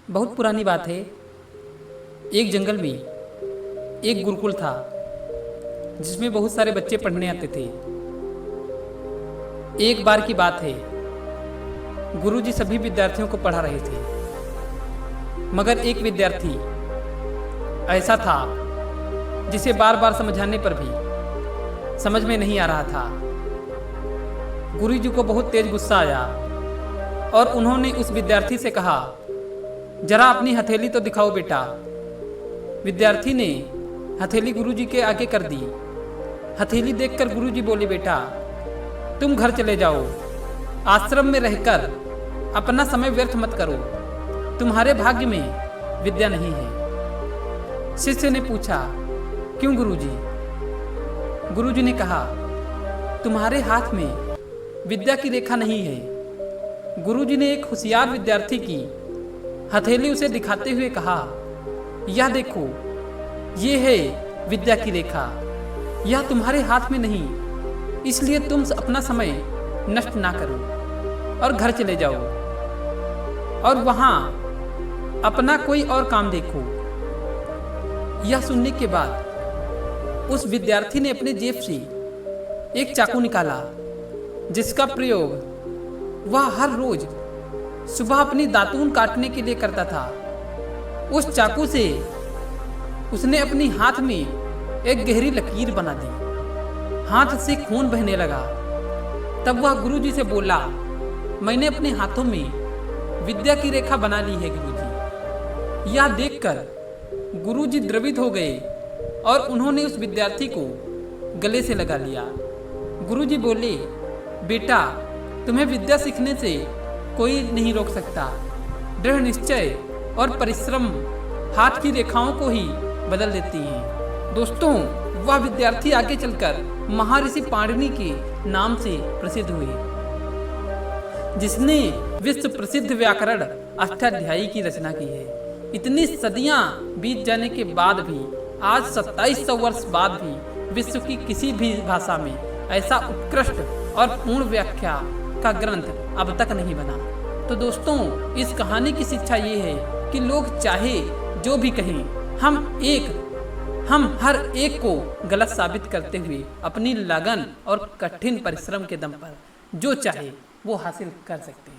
बहुत पुरानी बात है। एक जंगल में एक गुरुकुल था जिसमें बहुत सारे बच्चे पढ़ने आते थे। एक बार की बात है, गुरुजी सभी विद्यार्थियों को पढ़ा रहे थे, मगर एक विद्यार्थी ऐसा था जिसे बार बार समझाने पर भी समझ में नहीं आ रहा था। गुरुजी को बहुत तेज गुस्सा आया और उन्होंने उस विद्यार्थी से कहा, जरा अपनी हथेली तो दिखाओ बेटा। विद्यार्थी ने हथेली गुरुजी के आगे कर दी। हथेली देखकर गुरुजी बोले, बेटा तुम घर चले जाओ, आश्रम में रहकर अपना समय व्यर्थ मत करो, तुम्हारे भाग्य में विद्या नहीं है। शिष्य ने पूछा, क्यों गुरुजी? गुरुजी ने कहा, तुम्हारे हाथ में विद्या की रेखा नहीं है। गुरुजी ने एक होशियार विद्यार्थी की हथेली उसे दिखाते हुए कहा, यह देखो, ये है विद्या की रेखा, यह तुम्हारे हाथ में नहीं, इसलिए तुम अपना समय नष्ट ना करो और घर चले जाओ और वहां अपना कोई और काम देखो। यह सुनने के बाद उस विद्यार्थी ने अपने जेब से एक चाकू निकाला, जिसका प्रयोग वह हर रोज सुबह अपनी दातून काटने के लिए करता था। उस चाकू से उसने अपनी हाथ में एक गहरी लकीर बना दी। हाथ से खून बहने लगा। तब वह गुरुजी से बोला, मैंने अपने हाथों में विद्या की रेखा बना ली है गुरुजी। यह देखकर गुरुजी द्रवित हो गए और उन्होंने उस विद्यार्थी को गले से लगा लिया। गुरुजी बोले, बेटा तुम्हें विद्या सीखने से कोई नहीं रोक सकता। दृढ़ निश्चय और परिश्रम हाथ की रेखाओं को ही बदल देती हैं। दोस्तों, वह विद्यार्थी आगे चलकर महर्षि पाणिनि के नाम से प्रसिद्ध हुए, जिसने विश्व प्रसिद्ध व्याकरण अष्टाध्यायी की रचना की है। इतनी सदियां बीत जाने के बाद भी, आज 2700 वर्ष बाद भी विश्व की किसी भी भाषा में ऐसा उत्कृष्ट और पूर्ण व्याख्या का ग्रंथ अब तक नहीं बना। तो दोस्तों, इस कहानी की शिक्षा ये है कि लोग चाहे जो भी कहें, हम हर एक को गलत साबित करते हुए अपनी लगन और कठिन परिश्रम के दम पर जो चाहे वो हासिल कर सकते हैं।